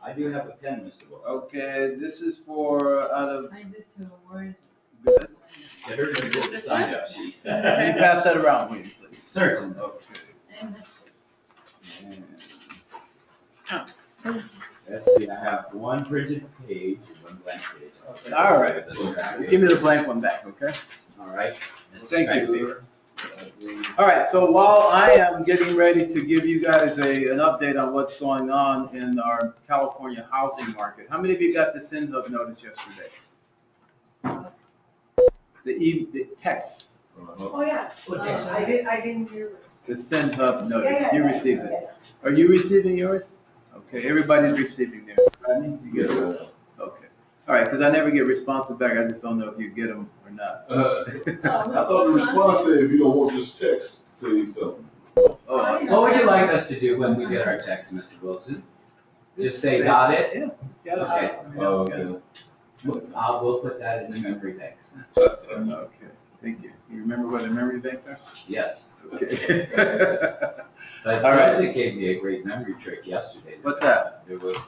I do have a pen, Mr. Wilson. Okay, this is for out of. I did too, word. Good. Get her to get the sign up sheet. Can you pass that around, will you, please? Certainly. Okay. And Let's see, I have one printed page and one blank page. All right. Give me the blank one back, okay? All right. Thank you. All right, so while I am getting ready to give you guys an update on what's going on in our California housing market, how many of you got the SINHUB notice yesterday? The text, Oh, yeah. I didn't hear. the SINHUB notice, Yeah, yeah, you yeah, received yeah, it. yeah. Are you receiving yours? Okay, everybody's receiving theirs. Rodney, you get yours? Okay. All right, because I never get responses back, I just don't know if you get them or not. I thought the response said if you don't want this text, say something. Oh, What would you like us to do when we get our text, Mr. Wilson? Just say, got it? Yeah, got Okay. it. Okay. We'll put that in the memory banks. Okay, thank you. You remember what the memory banks are? Yes. Okay. But All right. Ceci gave me a great memory trick yesterday. What's that?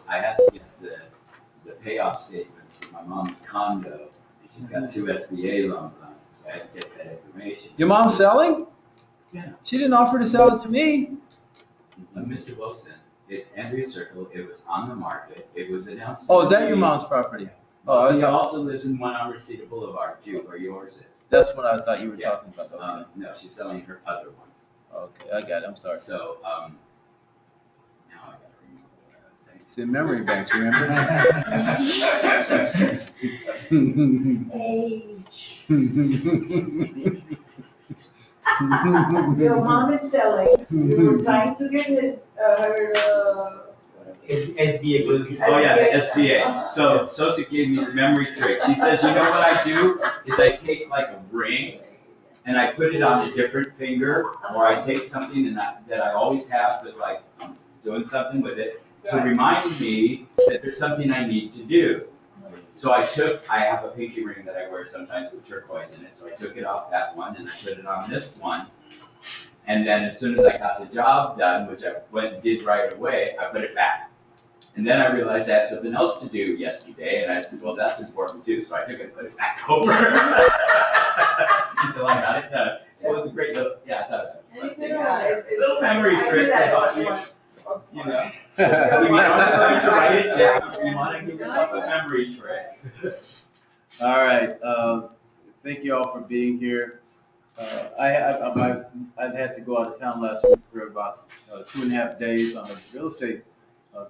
I had to get the payoff statements for my mom's condo. And she's got 2 SBA loans on it, so I had to get that information. Your mom's selling? Yeah. She didn't offer to sell it to me. Mr. Wilson, it's Andrea Circle, it was on the market, it was announced. Oh, is that your mom's property? Oh, I She thought, also lives in one on Reseda Boulevard too, where yours is. that's what I thought you were Yeah. talking about. Okay. No, she's selling her other one. Okay, I got it, I'm sorry. So, now I gotta remember what I was saying. It's in memory banks, remember? Your mom is selling, you were trying to get her, SBA was, oh yeah, the SBA. So Sosa gave me the memory trick. She says, you know what I do? Is I take like a ring and I put it on a different finger, or I take something that I always have, because like I'm doing something with it, to remind me that there's something I need to do. So I have a pinky ring that I wear sometimes with turquoise in it, so I took it off that one and I put it on this one. And then as soon as I got the job done, which I went and did right away, I put it back. And then I realized I had something else to do yesterday, and I said, well, that's important too, so I took it and put it back over. Until I got it done. So it was a great little, yeah, I thought it was fun. it's A little memory trick I thought you know. You want to write it down, you want to give yourself a memory trick. All right, thank you all for being here. I've had to go out of town last week for about 2.5 days on a real estate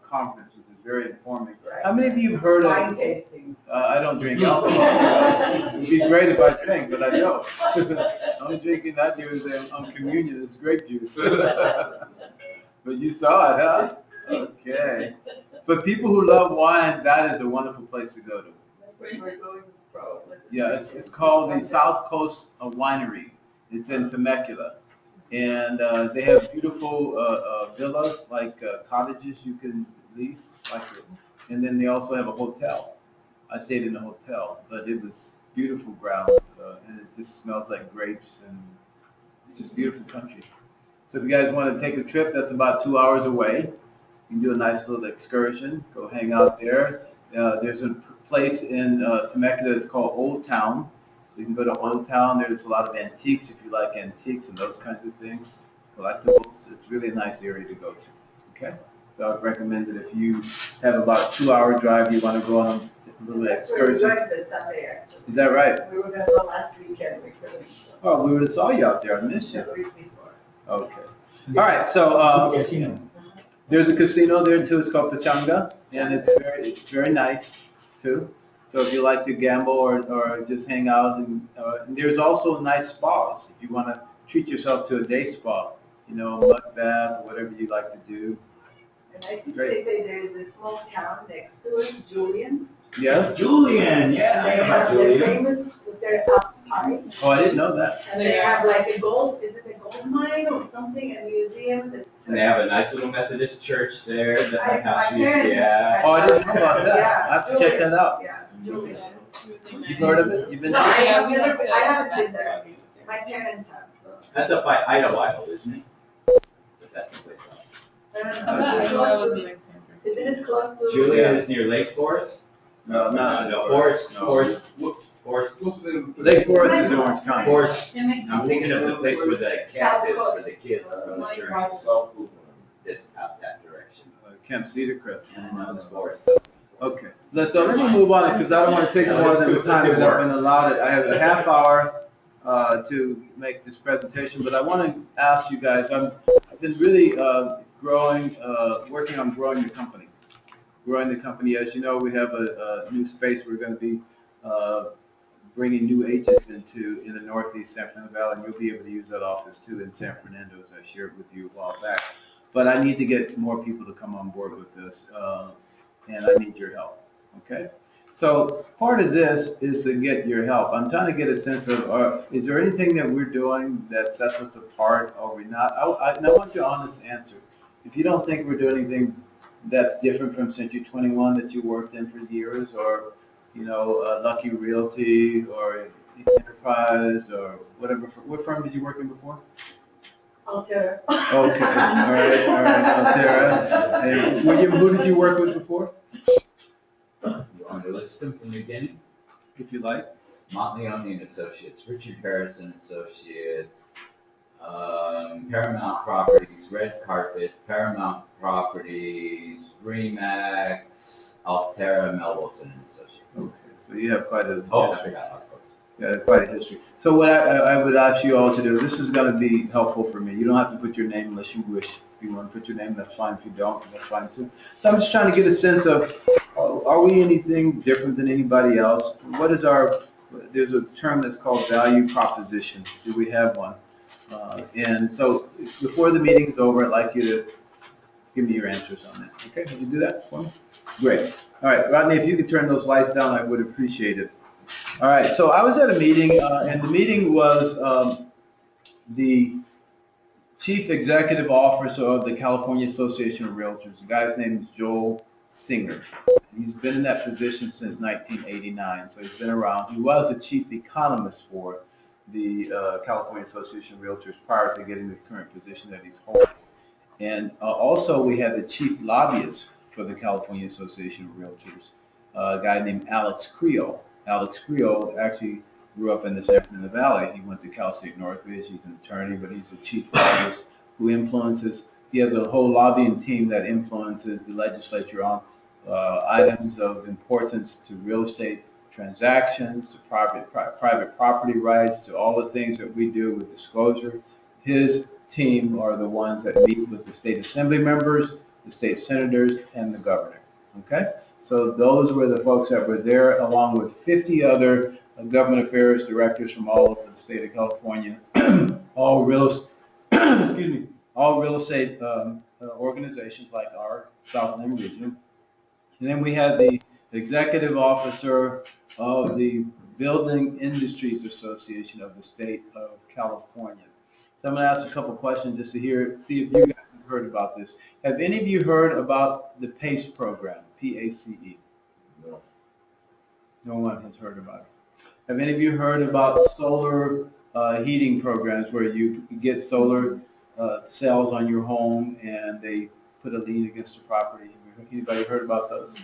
conference, which is very informative. How many of you have heard wine of? tasting. I don't drink alcohol. It'd be great if I drank, but I don't. The only drinking I do is on communion, it's grape juice. But you saw it, huh? Okay. For people who love wine, that is a wonderful place to go to. Yeah, it's called the South Coast Winery. It's in Temecula. And they have beautiful villas, like cottages you can lease, and then they also have a hotel. I stayed in a hotel, but it was beautiful grounds, and it just smells like grapes, and it's just beautiful country. So if you guys want to take a trip, that's about 2 hours away. You can do a nice little excursion, go hang out there. There's a place in Temecula that's called Old Town. So you can go to Old Town. There's a lot of antiques if you like antiques and those kinds of things, collectibles. It's really a nice area to go to. Okay? So I'd recommend that if you have about a 2-hour drive, you want to go on a little excursion. This Sunday, actually. Is that right? We were gonna go last weekend, we couldn't. Oh, we would have saw you out there. I missed you. The week before. Okay. All right, so there's a casino there too. It's called Pachanga, and it's very nice too. So if you like to gamble or just hang out, and there's also nice spas if you want to treat yourself to a day spa, mud bath, whatever you like to do. And I think they say there's a small town next to it, Julian. Yes? Julian, yeah, I They know have, Julian. they're famous with their pie. Oh, I didn't know that. And they have like is it a gold mine or something, a museum that's. And they have a nice little Methodist church there that I- has my me, parents- yeah. Oh, I didn't know about that. Yeah, I have to check that out. Yeah, Julian. You've heard of it? You've been No, to I it? haven't been there. My parents have, so. That's up by Idlewild, isn't it? But that's the place else. I don't I know. know I was in San Isn't it close to? Julia is near Lake Forest? No, not No, Forest, No. Forest, What's the name? Lake Forest is in Orange County. Forest. Jimmy? I'm thinking of the place where the camp is for the kids from the church. South Oakland. It's out that direction. Camp Cedar Crest. And now it's Forest. Okay, so let me move on, because I don't want to take more than the time that I've been allotted. I have a half hour to make this presentation, but I want to ask you guys, I've been really working on growing the company. Growing the company, as you know, we have a new space we're going to be bringing new agents into in the Northeast San Fernando Valley, and you'll be able to use that office too in San Fernando, as I shared with you a while back. But I need to get more people to come on board with this, and I need your help, okay? So part of this is to get your help. I'm trying to get a sense of, is there anything that we're doing that sets us apart, or we not? I want your honest answer. If you don't think we're doing anything that's different from Century 21 that you worked in for years, or, you know, Lucky Realty, or Enterprise, or whatever, what firm did you work in before? Alter. Okay, all right, Altera. And who did you work with before, You want to list them from the beginning? if you like? Montleone and Associates, Richard Harrison Associates, Paramount Properties, Red Carpet, Paramount Properties, Remax, Altera, Mel Wilson and Associates. Okay, so you have quite a Oh, I history. forgot about those. Yeah, quite a history. So what I would ask you all to do, this is going to be helpful for me. You don't have to put your name unless you wish. If you want to put your name, that's fine. If you don't, that's fine too. So I'm just trying to get a sense of, are we anything different than anybody else? What is there's a term that's called value proposition. Do we have one? And so before the meeting is over, I'd like you to give me your answers on that. Okay, would you do that for me? Great. All right, Rodney, if you could turn those lights down, I would appreciate it. All right, so I was at a meeting, and the meeting was the Chief Executive Officer of the California Association of Realtors. The guy's name is Joel Singer. He's been in that position since 1989, so he's been around. He was a chief economist for the California Association of Realtors prior to getting the current position that he's holding. And also we have the chief lobbyist for the California Association of Realtors, a guy named Alex Creel. Alex Creel actually grew up in the San Fernando Valley. He went to Cal State Northridge. He's an attorney, but he's a chief lobbyist who influences. He has a whole lobbying team that influences the legislature on items of importance to real estate transactions, to private property rights, to all the things that we do with disclosure. His team are the ones that meet with the state assembly members, the state senators, and the governor. Okay? So those were the folks that were there, along with 50 other government affairs directors from all over the state of California, all real estate organizations like our Southland region. And then we had the executive officer of the Building Industries Association of the state of California. So I'm going to ask a couple questions just to see if you guys have heard about this. Have any of you heard about the PACE program, P-A-C-E? No. No one has heard about it. Have any of you heard about solar heating programs where you get solar cells on your home and they put a lien against the property? Anybody heard about those?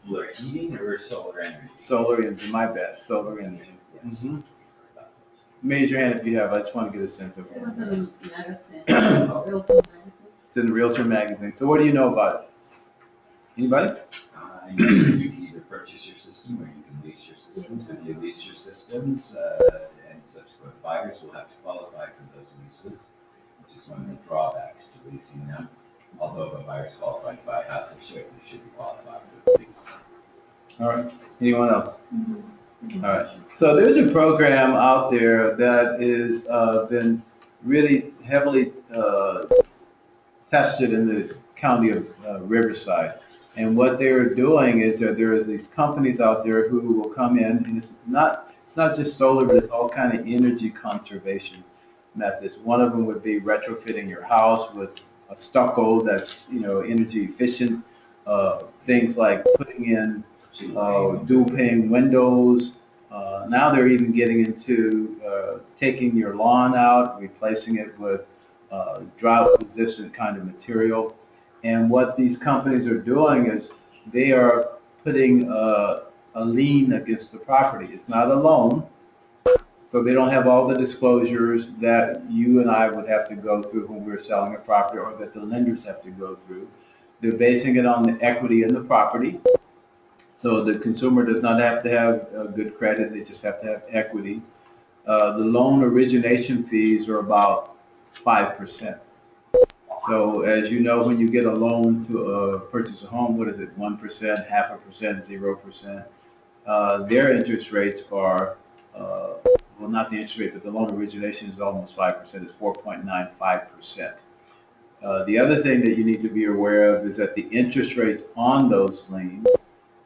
Like heating or solar energy? Solar energy, my bad, solar energy. Yes. Mhm. Raise your hand if you have. I just want to get a sense of It it. was in the magazine, Realtor magazine. It's in the Realtor magazine. So what do you know about it? Anybody? I know that you can either purchase your system or you can lease your systems. If you lease your systems, and subsequent buyers will have to qualify for those leases, which is one of the drawbacks to leasing them. Although if a buyer's qualified to buy a house, they should be qualified for the lease. All right. Anyone else? All right. So there's a program out there that is been really heavily tested in the county of Riverside. And what they're doing is that there is these companies out there who will come in, and it's not just solar, but it's all kind of energy conservation methods. One of them would be retrofitting your house with a stucco that's, energy efficient. Things like putting in dual pane windows. Now they're even getting into taking your lawn out, replacing it with drought resistant kind of material. And what these companies are doing is they are putting a lien against the property. It's not a loan, so they don't have all the disclosures that you and I would have to go through when we're selling a property, or that the lenders have to go through. They're basing it on the equity in the property. So the consumer does not have to have good credit, they just have to have equity. The loan origination fees are about 5%. So as you know, when you get a loan to purchase a home, what is it, 1%, half a percent, 0%? Their interest rates are, well, not the interest rate, but the loan origination is almost 5%, it's 4.95%. The other thing that you need to be aware of is that the interest rates on those liens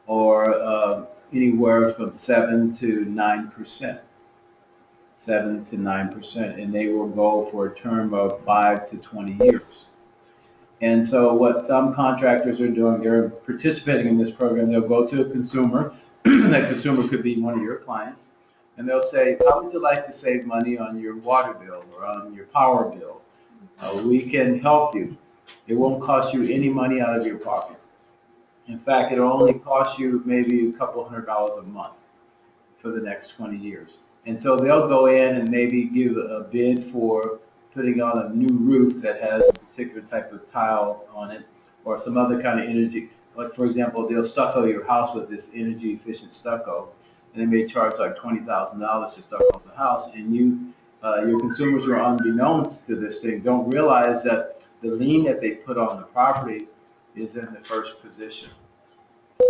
are anywhere from 7 to 9%. 7 to 9%, and they will go for a term of 5 to 20 years. And so what some contractors are doing, they're participating in this program. They'll go to a consumer, that consumer could be one of your clients, and they'll say, how would you like to save money on your water bill or on your power bill? We can help you. It won't cost you any money out of your pocket. In fact, it'll only cost you maybe a couple $100 a month for the next 20 years. And so they'll go in and maybe give a bid for putting on a new roof that has a particular type of tiles on it, or some other kind of energy. Like, for example, they'll stucco your house with this energy efficient stucco, and they may charge like $20,000 to stucco the house, and your consumers who are unbeknownst to this thing don't realize that the lien that they put on the property is in the first position.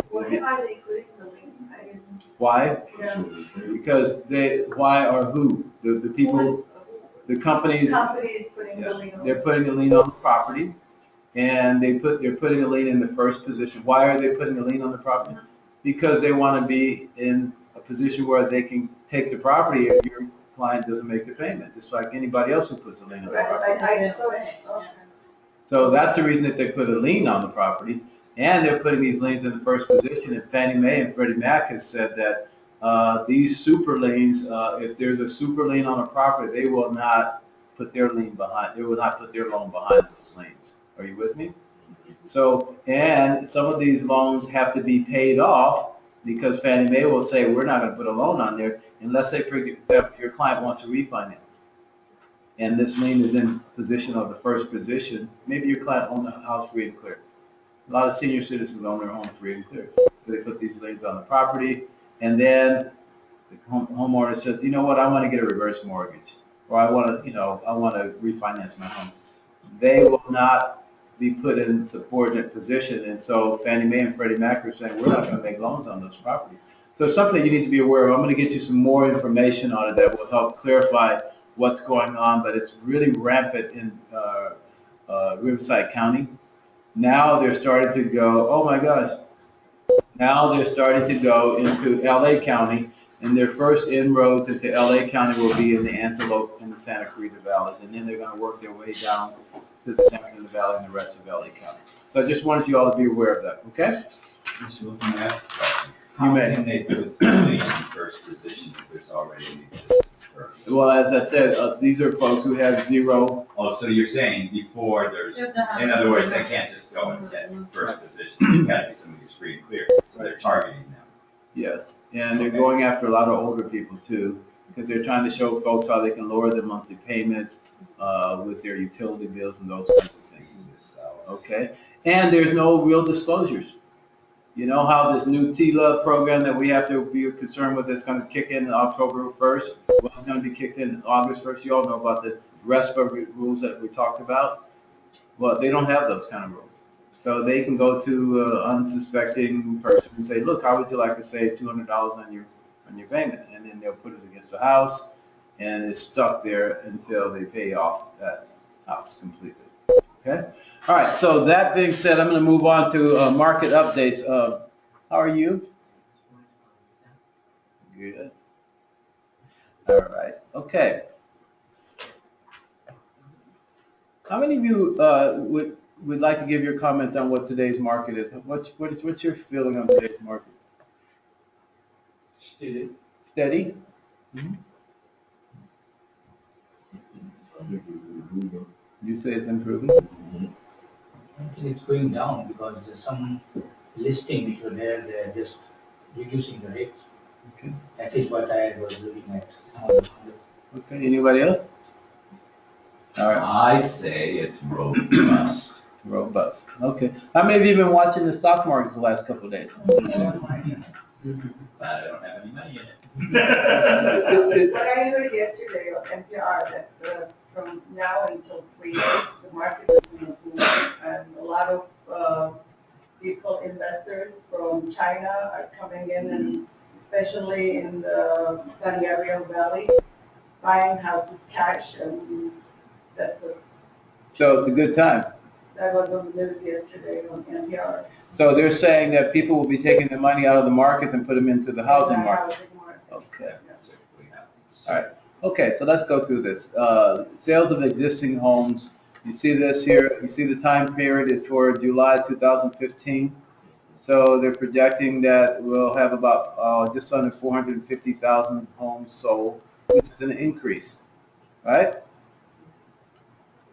Why are they putting the lien? I didn't. Why? Yeah. Because why or who? The people, the companies, Company is putting the lien on. they're putting a lien on the property, and they're putting a lien in the first position. Why are they putting a lien on the property? Because they want to be in a position where they can take the property if your client doesn't make the payment, just like anybody else who puts a lien on the property. Okay. So that's the reason that they put a lien on the property, and they're putting these liens in the first position. And Fannie Mae and Freddie Mac has said that these super liens, if there's a super lien on a property, they will not put their lien behind, they will not put their loan behind those liens. Are you with me? So, and some of these loans have to be paid off because Fannie Mae will say, we're not going to put a loan on there unless, say, for example, your client wants to refinance. And this lien is in position of the first position. Maybe your client owned the house free and clear. A lot of senior citizens own their home free and clear. So they put these liens on the property, and then the homeowner says, you know what, I want to get a reverse mortgage, or I want to, I want to refinance my home. They will not be put in subordinate position, and so Fannie Mae and Freddie Mac are saying, we're not going to make loans on those properties. So it's something you need to be aware of. I'm going to get you some more information on it that will help clarify what's going on, but it's really rampant in Riverside County. Now they're starting to go, oh my gosh, now they're starting to go into LA County, and their first inroads into LA County will be in the Antelope and the Santa Clarita Valleys, and then they're going to work their way down to the Santa Clarita Valley and the rest of LA County. So I just wanted you all to be aware of that, okay? Mr. Wilson, may I ask a question? You may. How can they put the lien in first position if there's already an existing first? Well, as I said, these are folks who have zero. Oh, so you're saying before there's, in other words, they can't just go and get first position. It's got to be somebody who's free and clear. So they're targeting them. Yes, and they're going after a lot of older people too, because they're trying to show folks how they can lower their monthly payments with their utility bills and those kinds of things. Okay, and there's no real disclosures. You know how this new TLA program that we have to be concerned with is going to kick in October 1st? Well, it's going to be kicked in August 1st. You all know about the RESPA rules that we talked about. Well, they don't have those kind of rules. So they can go to an unsuspecting person and say, look, how would you like to save $200 on your payment? And then they'll put it against the house, and it's stuck there until they pay off that house completely. Okay? All right, so that being said, I'm going to move on to market updates. How are you? Good. All right, okay. How many of you would like to give your comment on what today's market is? What's your feeling on today's market? Steady. Steady? Mm-hmm. I think it's improving. You say it's improving? Mhm. I think it's going down because there's some listing which were there, they're just reducing the rates. Okay. That is what I was looking at. Some of the- Okay, anybody else? All right, I say it's robust. robust. Okay. How many of you been watching the stock markets the last couple of days? But I don't have any money in What I heard yesterday on NPR, that from now until 3 years, the market is in a boom, and a lot of people, investors from China are coming in, and especially in the San Gabriel Valley, buying houses cash, and that's what, So it's a good time. that was on the news yesterday on NPR. So they're saying that people will be taking the money out of the market and put them into the housing market. Housing market. Okay. That typically happens. All right. Okay, so let's go through this. Sales of existing homes. You see this here. You see the time period is for July 2015. So they're projecting that we'll have about just under 450,000 homes sold, which is an increase, right?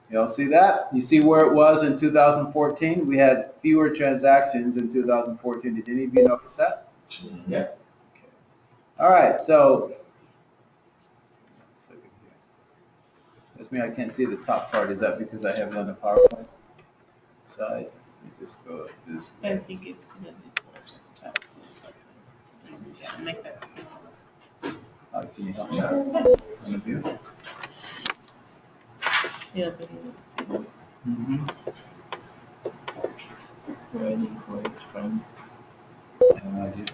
Y'all see that? You see where it was in 2014? We had fewer transactions in 2014. Did any of you notice that? Yeah. Okay. All right, so that's me, I can't see the top part. Is that because I have it on the PowerPoint side? Let me just go like this. I think it's because it's more text or something. Yeah, make that smaller. Can you help me out? One of you? Yeah, the see this. Mm-hmm. Where are these words from? I have no idea.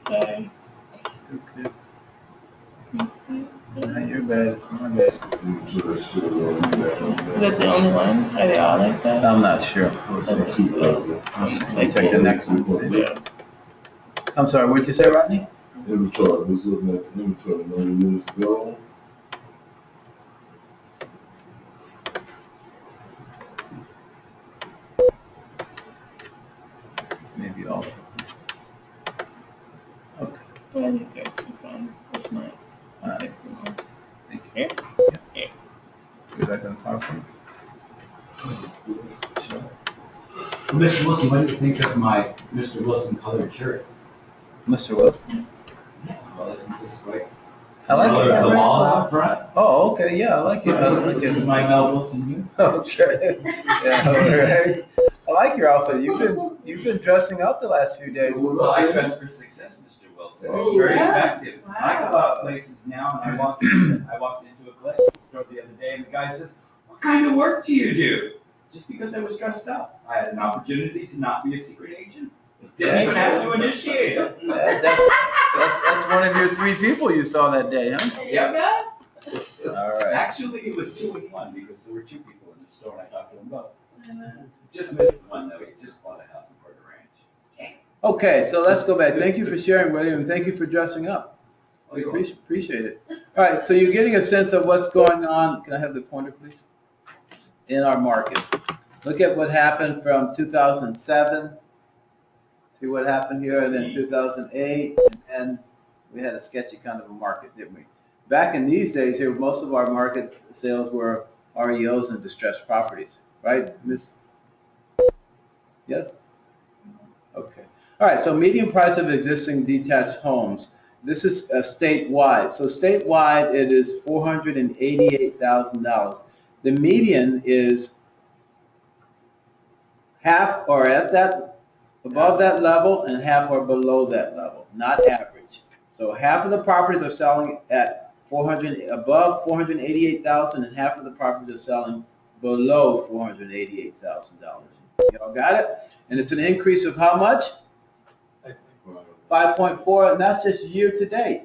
Sorry. Okay. You see? Not your bad, it's my bad. Is that the only one? Are they all like that? I'm not sure. Let's check the next one. See. Yeah. I'm sorry, what'd you say, Rodney? Inventory, was looking at the inventory, many years ago. Maybe all. Okay. Well, I think there's two fun. If not, I'll fix them all. Thank you. Yeah. Is that gonna PowerPoint? Sure. Mr. Wilson, what do you think of my Mr. Wilson colored shirt? Mr. Wilson? Well, isn't this great? I like Color it. the wall out front. Oh, okay, yeah, I like it. I like This is it. my Mel Wilson uniform. Okay. Yeah, all right. I like your outfit. You've been dressing up the last few days. Well, I dress for success, Mr. Wilson. It's very effective. I go out places now and I walked into a place store the other day and the guy says, "What kind of work do you do?" Just because I was dressed up. I had an opportunity to not be a secret agent. Didn't even have to initiate it. That's one of your 3 people you saw that day, huh? Yeah. All right. Actually, it was 2 in 1 because there were 2 people in the store and I talked to them both. Just missed the one though. He just bought a house in Porter Ranch. Okay, so let's go back. Thank you for sharing, William, and thank you for dressing up. We appreciate it. All right, so you're getting a sense of what's going on. Can I have the pointer, please? In our market. Look at what happened from 2007. See what happened here, and then 2008, and we had a sketchy kind of a market, didn't we? Back in these days here, most of our market sales were REOs and distressed properties, right, Miss? Yes? Okay. All right, so median price of existing detached homes. This is statewide. So statewide, it is $488,000. The median is half or at that, above that level, and half or below that level, not average. So half of the properties are selling at above $488,000, and half of the properties are selling below $488,000. Y'all got it? And it's an increase of how much? 5.4, and that's just year to date.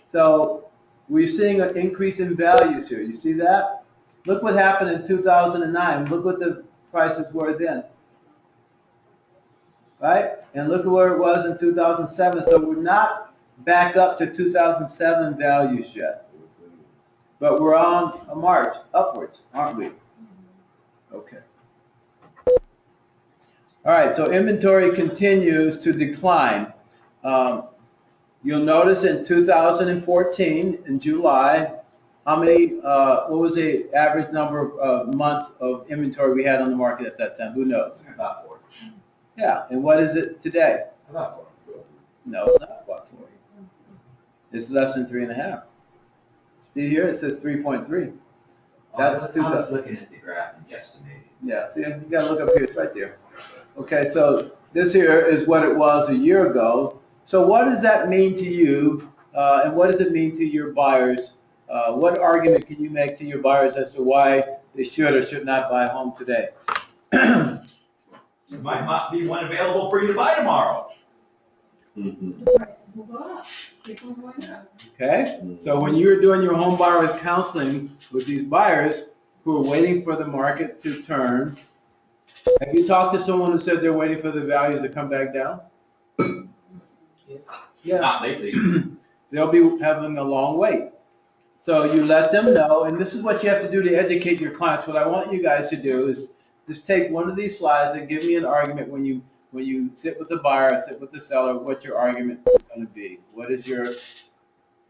So we're seeing an increase in values here. You see that? Look what happened in 2009. Look what the prices were then. Right? And look at where it was in 2007. So we're not back up to 2007 values yet. But we're on a march upwards, aren't we? Okay. All right, so inventory continues to decline. You'll notice in 2014, in July, how many, what was the average number of months of inventory we had on the market at that time? Who knows? About 4. Yeah, and what is it today? About 4. No, it's not about 4. It's less than 3.5. See here, it says 3.3. That's I was 2000. looking at the graph and guesstimating. Yeah, see, you gotta look up here, it's right there. Okay, so this here is what it was a year ago. So what does that mean to you, and what does it mean to your buyers? What argument can you make to your buyers as to why they should or should not buy a home today? There might not be one available for you to buy tomorrow. Mhm. Prices will go up, keep on going up. Okay, so when you're doing your home buyer counseling with these buyers who are waiting for the market to turn, have you talked to someone who said they're waiting for the values to come back down? Yeah. Not lately. They'll be having a long wait. So you let them know, and this is what you have to do to educate your clients. What I want you guys to do is just take one of these slides and give me an argument when you sit with the buyer, sit with the seller, what your argument is going to be. What is your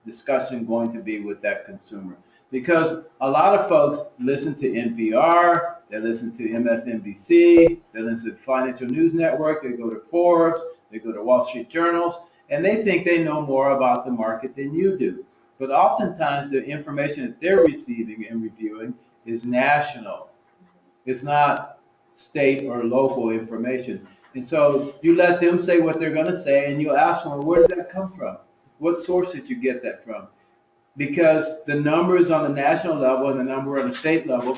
discussion going to be with that consumer? Because a lot of folks listen to NPR, they listen to MSNBC, they listen to Financial News Network, they go to Forbes, they go to Wall Street Journals, and they think they know more about the market than you do. But oftentimes the information that they're receiving and reviewing is national. It's not state or local information. And so you let them say what they're going to say, and you ask them, where did that come from? What source did you get that from? Because the numbers on the national level and the number on the state level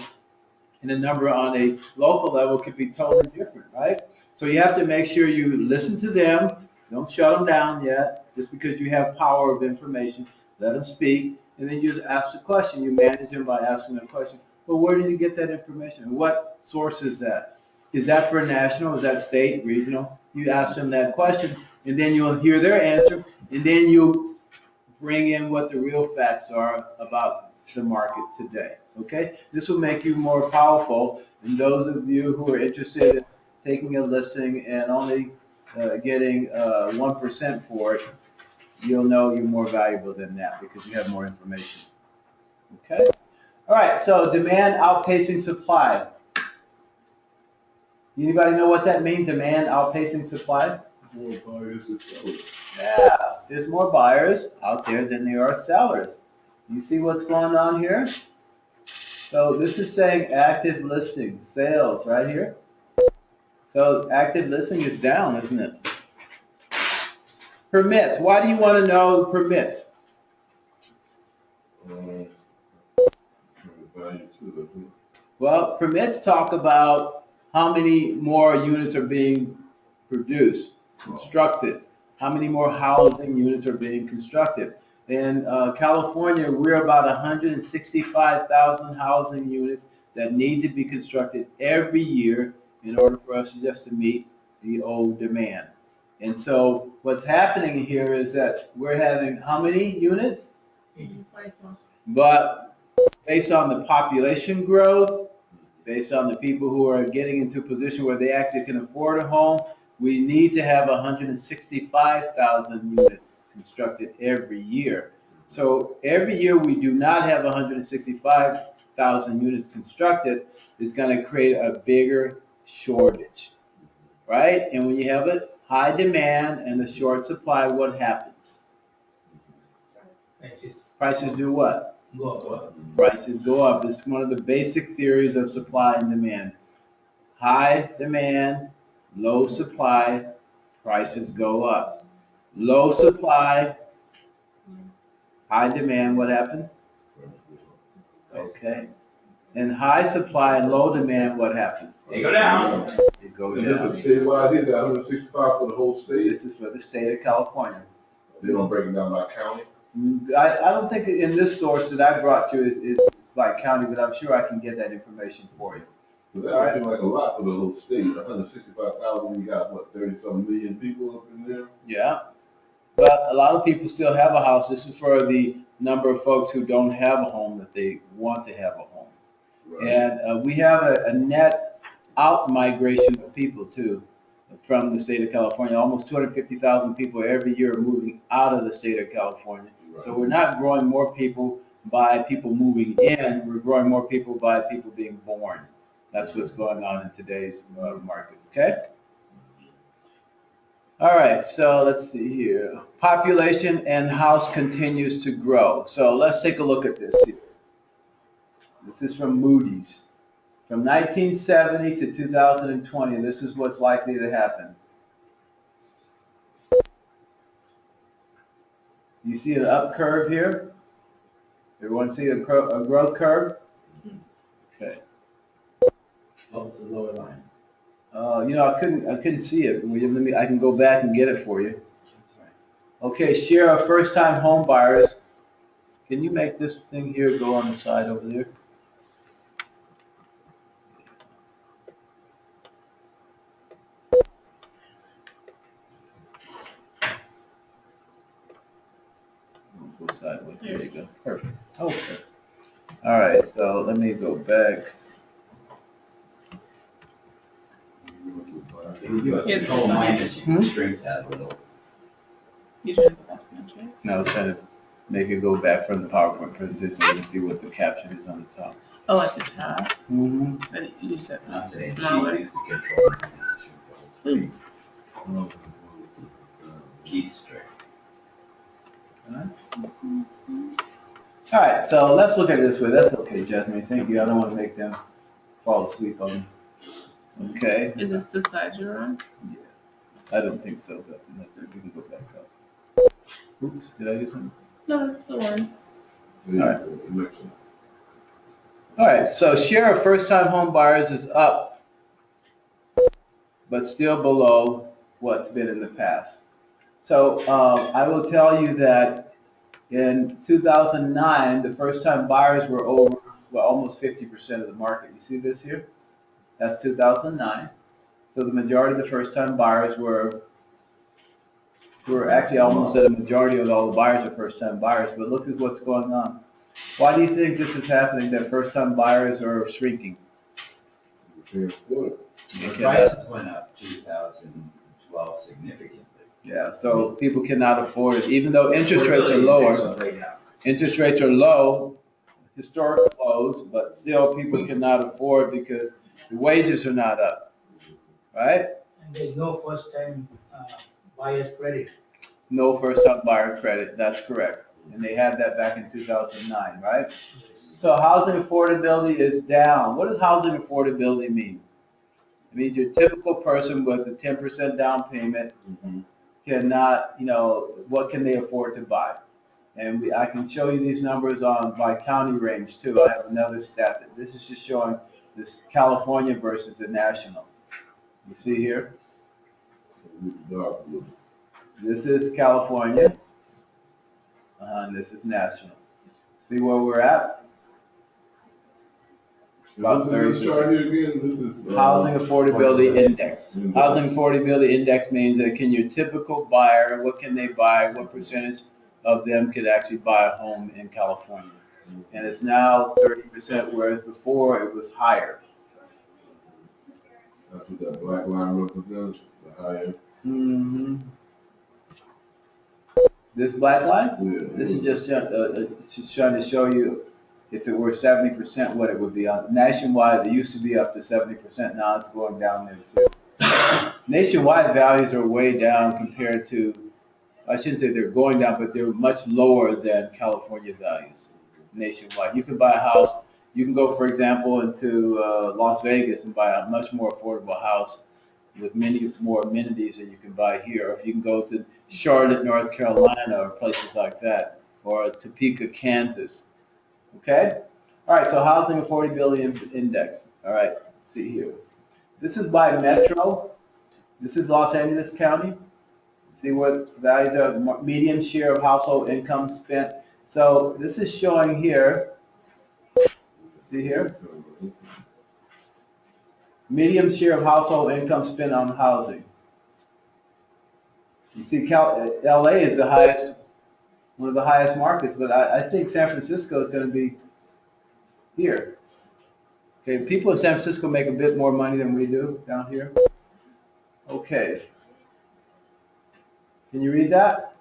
and the number on a local level could be totally different, right? So you have to make sure you listen to them. Don't shut them down yet, just because you have power of information. Let them speak, and then you just ask the question. You manage them by asking them a question. Well, where did you get that information? What source is that? Is that for national? Is that state, regional? You ask them that question, and then you'll hear their answer, and then you bring in what the real facts are about the market today, okay? This will make you more powerful, and those of you who are interested in taking a listing and only getting 1% for it, you'll know you're more valuable than that because you have more information, okay? All right, so demand outpacing supply. Anybody know what that means, demand outpacing supply? More buyers than sellers. Yeah, there's more buyers out there than there are sellers. You see what's going on here? So this is saying active listings, sales right here. So active listing is down, isn't it? Permits, why do you want to know permits? Value too, I think. Well, permits talk about how many more units are being produced, constructed, how many more housing units are being constructed. In California, we're about 165,000 housing units that need to be constructed every year in order for us just to meet the old demand. And so what's happening here is that we're having how many units? 85,000. But based on the population growth, based on the people who are getting into a position where they actually can afford a home, we need to have 165,000 units constructed every year. So every year we do not have 165,000 units constructed, it's going to create a bigger shortage, right? And when you have a high demand and a short supply, what happens? Prices do what? Go up. Prices go up. It's one of the basic theories of supply and demand. High demand, low supply, prices go up. Low supply, high demand, what happens? Okay. And high supply and low demand, what happens? They go down. They go And this down. is statewide, is that 165 for the whole state? This is for the state of California. They don't break it down by county? I don't think in this source that I brought you is by county, but I'm sure I can get that information for you. So that would seem like a lot for the whole state, 165,000, we got what, 30-some million people up in there? Yeah. But a lot of people still have a house. This is for the number of folks who don't have a home that they want to have a home. Right. And we have a net out migration of people too from the state of California. Almost 250,000 people every year are moving out of the state of California. So we're not growing more people by people moving in. We're growing more people by people being born. That's what's going on in today's market. Okay? All right, so let's see here. Population and house continues to grow. So let's take a look at this here. This is from Moody's. From 1970 to 2020, this is what's likely to happen. You see an up curve here? Everyone see a growth curve? Okay. What was the lower line? You know, I couldn't see it. I can go back and get it for you. Okay, share of first-time home buyers. Can you make this thing here go on the side over there? Go sideways. There you go. Perfect. Okay. All right. So let me go back. If you do a control minus, you can shrink that a little. You didn't go back to my tree? Now I was trying to make it go back from the PowerPoint presentation so you can see what the caption is on the top. Oh, at the top, Mm-hmm. but you said Not saying it's she smaller. used the control minus. Keith strict. All right, so let's look at it this way. That's okay, Jasmine. Thank you. I don't want to make them fall asleep on me. Okay. Is this the side you're on? I don't think so, but we can go back up. Oops, did I do something? No, that's the one. All right, so share of first-time home buyers is up, but still below what's been in the past. So I will tell you that in 2009, the first-time buyers were over, well, almost 50% of the market. You see this here? That's 2009. So the majority of the first-time buyers were actually almost at a majority of all the buyers are first-time buyers. But look at what's going on. Why do you think this is happening, that first-time buyers are shrinking? The prices went up 2012 significantly. Yeah, so people cannot afford it, even though interest rates are lower. Interest rates are low, historic lows, but still people cannot afford because the wages are not up, right? And there's no first-time buyer's credit. No first-time buyer credit, that's correct. And they had that back in 2009, right? So housing affordability is down. What does housing affordability mean? It means your typical person with a 10% down payment cannot, what can they afford to buy? And I can show you these numbers by county range too. I have another stat. This is just showing this California versus the national. You see here? This is California, and this is national. See where we're at? About 30%. Housing affordability index. Housing affordability index means that can your typical buyer, what can they buy? What percentage of them could actually buy a home in California? And it's now 30%, whereas before it was higher. That's what that black line represents, the higher. Mm-hmm. This black line? Yeah. This is just trying to show you if it were 70% what it would be. Nationwide, it used to be up to 70%. Now it's going down there too. Nationwide values are way down compared to, I shouldn't say they're going down, but they're much lower than California values nationwide. You can buy a house. You can go, for example, into Las Vegas and buy a much more affordable house with many more amenities than you can buy here. Or if you can go to Charlotte, North Carolina, or places like that, or Topeka, Kansas. Okay? All right, so housing affordability index. All right, see here. This is by metro. This is Los Angeles County. See what values are, median share of household income spent. So this is showing here, see here? Median share of household income spent on housing. You see, LA is the highest, one of the highest markets, but I think San Francisco is gonna be here. Okay, people in San Francisco make a bit more money than we do down here. Okay. Can you read that?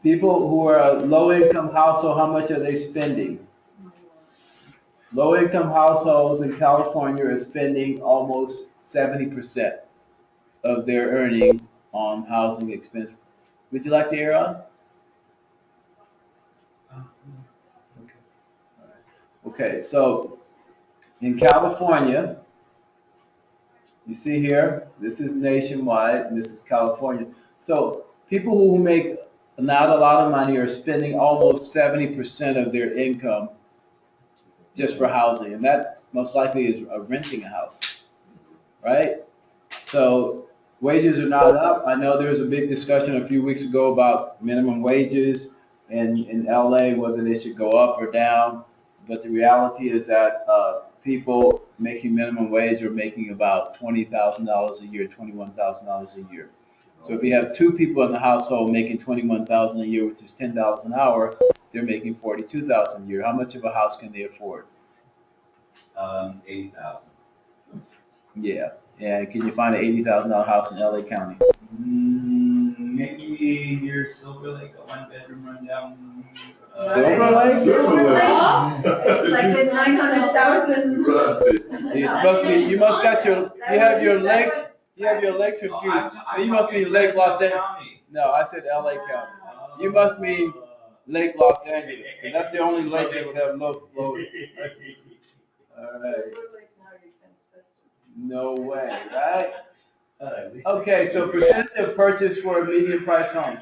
People who are a low-income household, how much are they spending? Low-income households in California are spending almost 70% of their earnings on housing expense. Would you like the air on? Okay, so in California, you see here, this is nationwide, and this is California. So people who make not a lot of money are spending almost 70% of their income just for housing, and that most likely is renting a house, right? So wages are not up. I know there was a big discussion a few weeks ago about minimum wages in LA, whether they should go up or down. But the reality is that people making minimum wage are making about $20,000 a year, $21,000 a year. So if you have two people in the household making $21,000 a year, which is $10 an hour, they're making $42,000 a year. How much of a house can they afford? 8,000. Yeah. And can you find an $80,000 house in LA County? Maybe your Silver Lake, a one-bedroom rundown. Silver Lake? Silver Lake. It's like the 900,000. Right. You must got your, you have your lakes confused. You must mean Lake Los Angeles. No, I said LA County. You must mean Lake Los Angeles, and that's the only lake that would have low flow. All right. No way, right? Okay, so percentage of purchase for a median price home.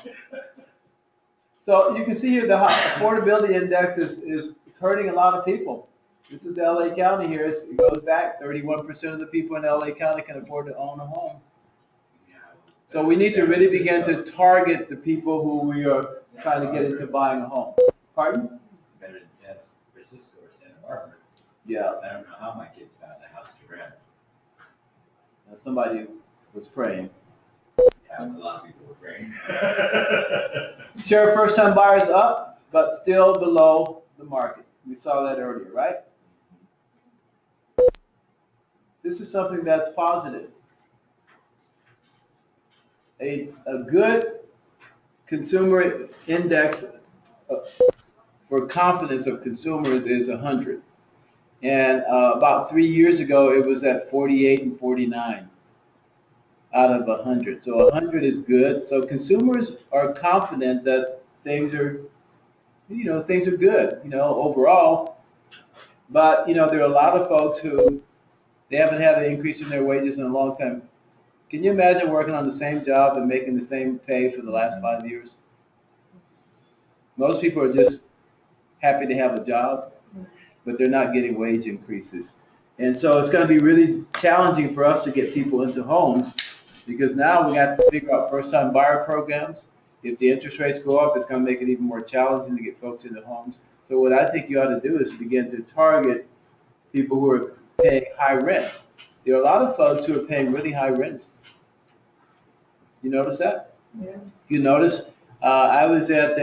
So you can see here the affordability index is hurting a lot of people. This is LA County here. It goes back, 31% of the people in LA County can afford to own a home. So we need to really begin to target the people who we are trying to get into buying a home. Pardon? Better than San Francisco or Santa Barbara. Yeah, I don't know how my kids found a house to rent. somebody was praying. Yeah, a lot of people were praying. Share of first-time buyers up, but still below the market. We saw that earlier, right? This is something that's positive. A good consumer index for confidence of consumers is 100. And about 3 years ago, it was at 48 and 49 out of 100. So 100 is good. So consumers are confident that things are good, overall. But, there are a lot of folks who, they haven't had an increase in their wages in a long time. Can you imagine working on the same job and making the same pay for the last 5 years? Most people are just happy to have a job, but they're not getting wage increases. And so it's going to be really challenging for us to get people into homes, because now we got to figure out first-time buyer programs. If the interest rates go up, it's going to make it even more challenging to get folks into homes. So what I think you ought to do is begin to target people who are paying high rents. There are a lot of folks who are paying really high rents. You notice that? Yeah. You notice? I was at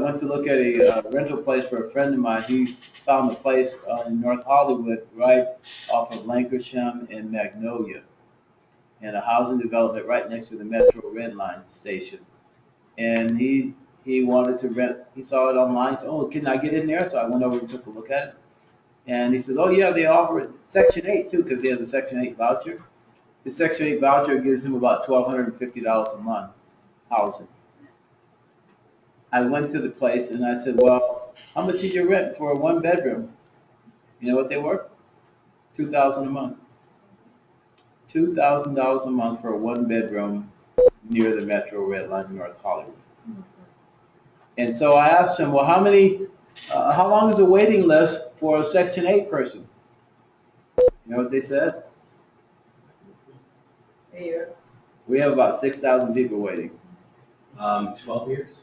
went to look at a rental place for a friend of mine. He found a place in North Hollywood, right off of Lankershim and Magnolia, and a housing development right next to the Metro Red Line station. And he wanted to rent. He saw it online. He said, "Oh, can I get in there?" So I went over and took a look at it. And he says, "Oh yeah, they offer it Section 8 too, because he has a Section 8 voucher. The Section 8 voucher gives him about $1,250 a month housing." I went to the place and I said, "Well, how much is your rent for a one bedroom?" You know what they were? $2,000 a month. $2,000 a month for a one bedroom near the Metro Red Line, North Hollywood. And so I asked him, "Well, how long is the waiting list for a Section 8 person?" You know what they said? Here. We have about 6,000 people waiting. 12 years.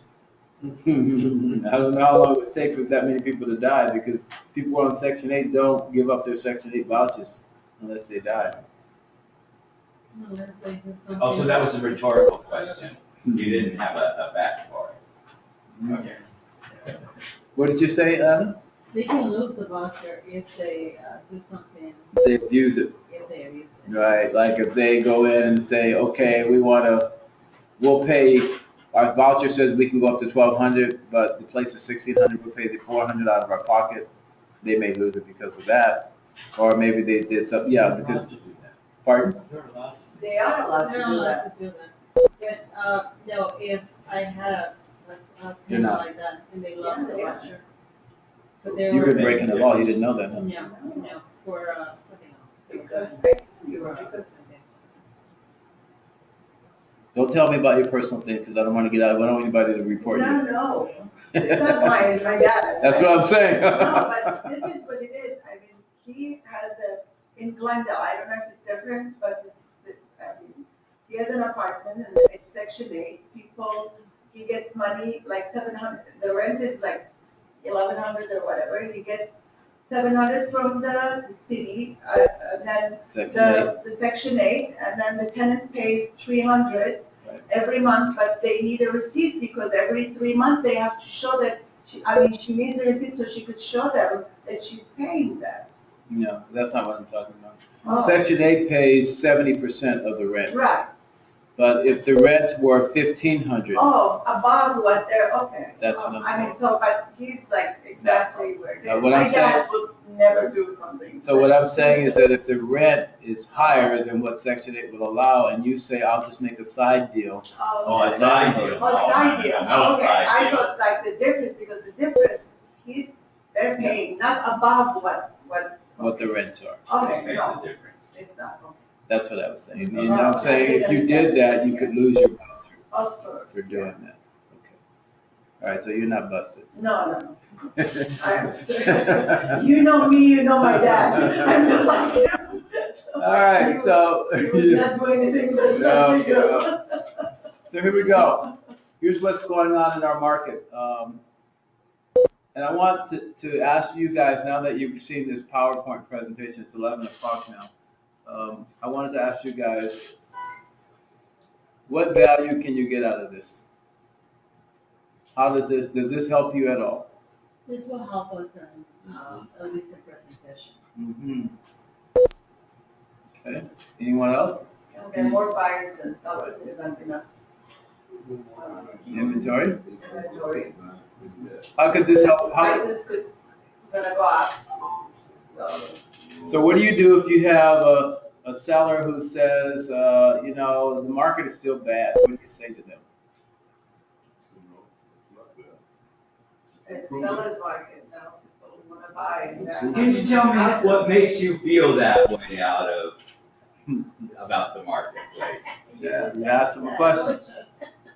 I don't know how long it would take for that many people to die, because people on Section 8 don't give up their Section 8 vouchers unless they die. Unless they do something. Oh, so that was a rhetorical question. You didn't have a fact for it. Okay. What did you say, Anna? They can lose the voucher if they do something, They abuse it. if they abuse it. Right, like if they go in and say, okay, we'll pay, our voucher says we can go up to 1,200, but the place is 1,600, we'll pay the 400 out of our pocket. They may lose it because of that, or maybe they did something, yeah, because, pardon? They are allowed to They're do allowed that. to do that. But, no, if I had a You're tenant not. like that and they lost the Yeah. voucher. But they You've were. been breaking the law, you didn't know that, huh? No, no, for, something else. Because, you're right, because Don't tell me about your personal thing, because I don't want to get out, I don't want anybody to report no, you. no, it's not mine, it's my dad. That's what I'm saying. No, but this is what it is, I mean, he has in Glendale, I don't know if it's different, but I mean, he has an apartment and it's section 8, he gets money like 700, the rent is like 1,100 or whatever, he gets 700 from the city, and then Section 8. the section 8, and then the tenant pays 300 Right. every month, but they need a receipt because every 3 months they have to show that, she needs the receipt so she could show them that she's paying that. No, that's not what I'm talking about. Oh, Section 8 pays 70% of the rent, right, but if the rent were 1,500, oh, above what they're, okay. That's what I'm I mean, so, but he's like exactly where it is. what I'm My dad would never do something. so what I'm saying is that if the rent is higher than what Section 8 will allow, and you say, I'll just make a side deal, Oh, a side deal. Oh, side deal, No okay, side I deal. thought like the difference, because the difference, they're paying, not above what the rents are. okay, Makes no, a difference. it's not, okay. That's what I was saying. You know what I'm saying? If you did that, you could lose your voucher Of course. for doing that. Okay. All right, so you're not busted. No, no, you know me, you know my dad, I'm just like him. All right, so. He would not do anything but No, let me go. So here we go. Here's what's going on in our market. And I want to ask you guys, now that you've seen this PowerPoint presentation, it's 11 o'clock now. I wanted to ask you guys, what value can you get out of this? How does this help you at all? This will help us in, at least the presentation. Mm-hmm. Okay, anyone else? Okay, more buyers than sellers, there's not enough Inventory? inventory. How could this help? Prices gonna go up. So what do you do if you have a seller who says, the market is still bad? What do you say to them? It's seller's market now, people wanna buy. Can you tell me what makes you feel that way about the marketplace? Yeah, you ask them a question.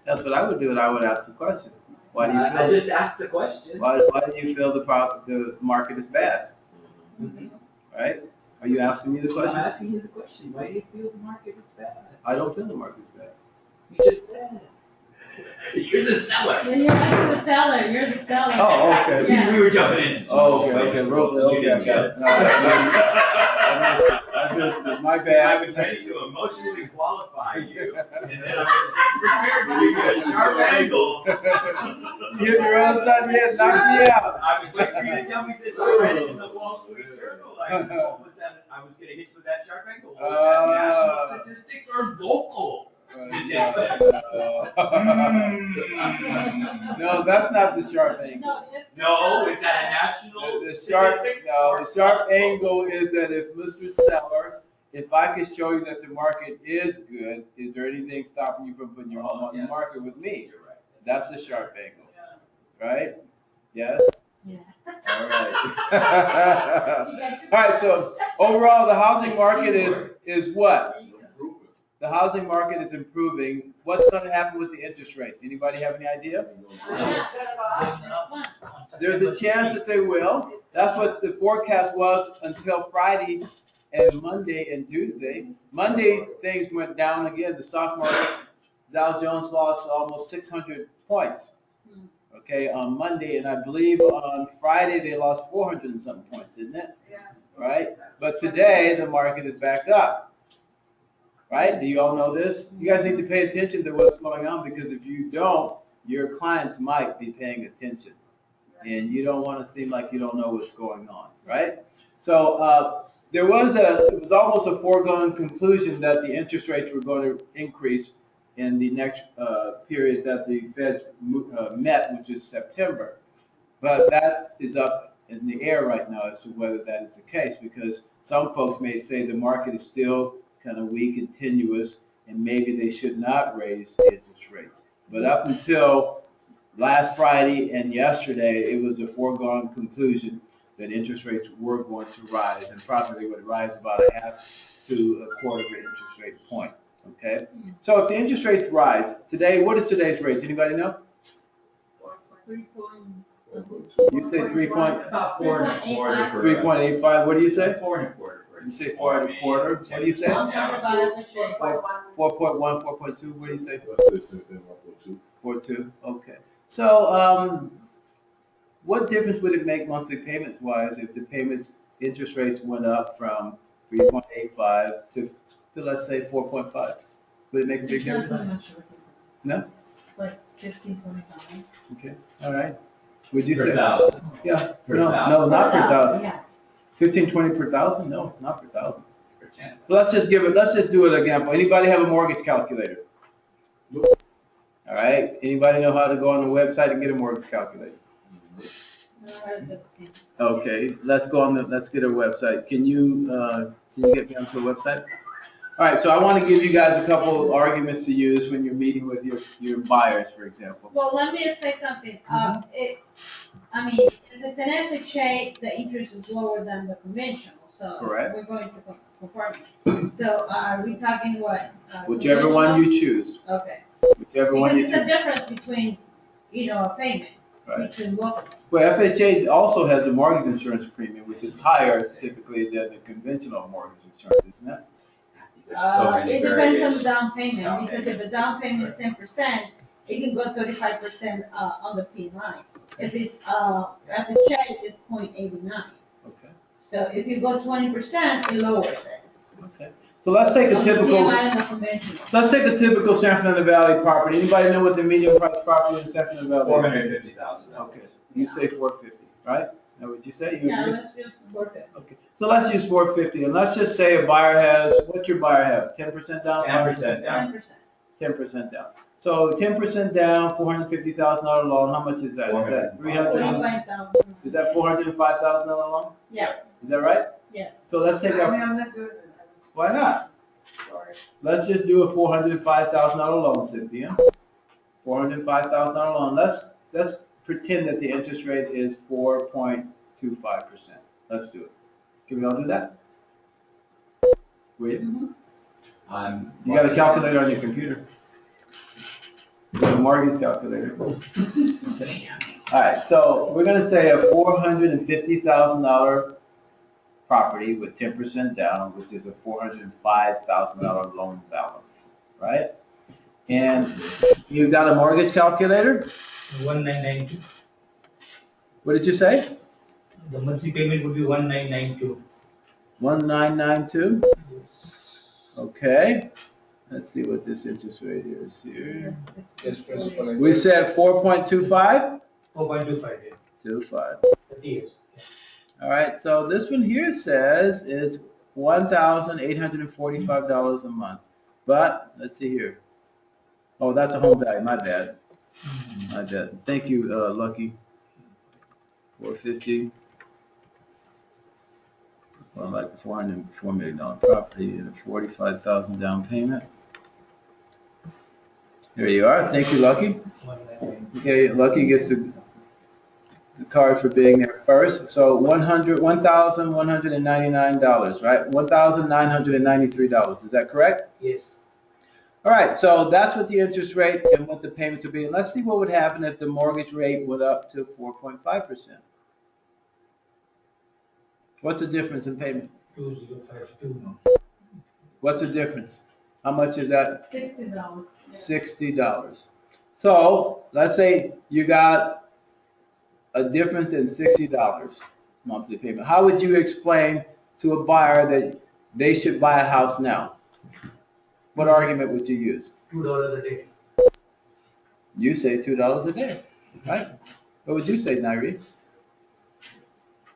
That's what I would do, and I would ask the question. Why do you I feel, just asked the question. why do you feel the market is bad? Right? Are you asking me the I'm question? asking you the question. Why do you feel the market is bad? I don't feel the market is bad. You just said. You're the seller. When you're not the seller, you're the seller. Oh, okay. Yeah. We were jumping in. Oh, okay, You okay, didn't I get got it. it. No, I missed it. My bad. I was ready to emotionally qualify you, and then I was prepared to give you a sharp angle. You hit me right upside the head, knocked me out. I was waiting for you to tell me this. I read it in the Wall Street Journal. I said, what was that? I was gonna hit you with that sharp angle. What was that? National statistics or local statistics? No, that's not the sharp angle. No, is that a national The sharp, statistic? no, the sharp angle is that if Mr. Seller, if I could show you that the market is good, is there anything stopping you from putting your home on the Yes. market with me? You're right. That's a sharp angle, right? Yes? Yeah. All right. All right, so overall, the housing market is what? The housing market is improving. What's going to happen with the interest rates? Anybody have any idea? There's a chance that they will. That's what the forecast was until Friday and Monday and Tuesday. Monday, things went down again. The stock market, Dow Jones lost almost 600 points. Okay, on Monday, and I believe on Friday they lost 400 and something points, didn't it? Yeah. Right? But today the market is back up. right? Do you all know this? You guys need to pay attention to what's going on, because if you don't, your clients might be paying attention. And you don't want to seem like you don't know what's going on, right? So it was almost a foregone conclusion that the interest rates were going to increase in the next period that the Fed met, which is September. But that is up in the air right now as to whether that is the case, because some folks may say the market is still kind of weak and tenuous, and maybe they should not raise interest rates. But up until last Friday and yesterday, it was a foregone conclusion that interest rates were going to rise, and probably would rise about a half to a quarter of an interest rate point. Okay? So if the interest rates rise, today, what is today's rate? Anybody know? 3 point. You say 3 point, About 4.25. 3.85, what do you say? 4.25. You say 4.25, what do you say? I'm talking about the change. 4.1, 4.2, what do you say? Let's say since then, I'll go to. 4.2, okay. So, what difference would it make monthly payments wise if the payments, interest rates went up from 3.85 to let's say 4.5? Would it make a big difference? No? Like 15, 20 Okay, all right. Would you Per say? thousand. Yeah, Per no, thousand. not per thousand. Yeah. 15, 20 per thousand? No, not per thousand. Per 10. Let's just do an example. Anybody have a mortgage calculator? All right, anybody know how to go on the website and get a mortgage calculator? Okay, let's get a website. Can you get me onto a website? All right, so I want to give you guys a couple arguments to use when you're meeting with your buyers, for example. Well, let me just say something. If it's an FHA, the interest is lower than the conventional, so Correct. we're going to confirm it. So are we talking what? Whichever one you choose, Okay. whichever one you Because it's a choose. difference between, a payment Right. between both of them. Well, FHA also has a mortgage insurance premium, which is higher typically than the conventional mortgage insurance, isn't it? There's so many It depends on the variations. down payment, because if the down payment is 10%, it can go 35% on the P line. If it's, FHA, it's 0.89. Okay, So if you go 20%, it lowers it. okay. So let's take a On the typical, PMI and the conventional. let's take a typical San Fernando Valley property. Anybody know what the median price property in San Fernando Valley is? $450,000. Okay, you say 450, right? Know what you say? You Yeah, agree? let's just work it. Okay, so let's use 450, and let's just say a buyer has, what's your buyer have, 10% down? 10% down. 10%. 10% down. So 10% down, $450,000 loan, how much is that? Is that 300, 45,000. is that $405,000 loan? Yeah, Is that right? yes. So let's take I mean, out, I'm not good. why not? Sorry. Let's just do a $405,000 loan, Cynthia. $405,000 loan. Let's pretend that the interest rate is 4.25%. Let's do it. Can we all do that? Wait, you got a calculator on your computer. You got a mortgage calculator. Okay. All right, so we're gonna say a $450,000 property with 10% down, which is a $405,000 loan balance, right? And you got a mortgage calculator? 1992. What did you say? The monthly payment would be 1992. 1992? Okay. Let's see what this interest rate is here. We said 4.25? 4.25, yeah. 25. 30 years. All right, so this one here says it's $1,845 a month. But, let's see here. Oh, that's a home value, my bad. My bad. Thank you, Lucky. 450. Well, like a $404 million property and a $45,000 down payment. There you are. Thank you, Lucky. 1992. Okay, Lucky gets the card for being there first. So $1,199, right? $1,993. Is that correct? Yes. All right, so that's what the interest rate and what the payments would be. And let's see what would happen if the mortgage rate went up to 4.5%. What's the difference in payment? 2052 now. What's the difference? How much is that? $60. $60. So let's say you got a difference in $60 monthly payment. How would you explain to a buyer that they should buy a house now? What argument would you use? $2 a day. You say $2 a day, right? What would you say, Nairi?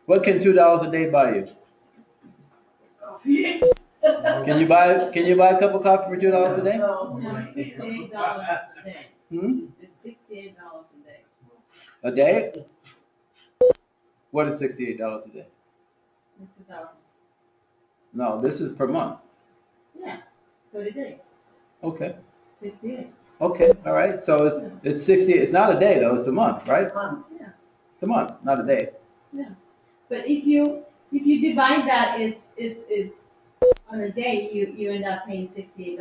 What can $2 a day buy you? Can you buy a cup of coffee for $2 a day? No. No, $68 a day. Hmm? It's $68 a day. A day? What is $68 a day? It's about, No, this is per month. yeah, 30 days, Okay, 68. okay, all right. So it's 60, it's not a day though, it's a month, right? Yeah. It's a month, not a day. But if you divide that, it's on a day, you end up paying $68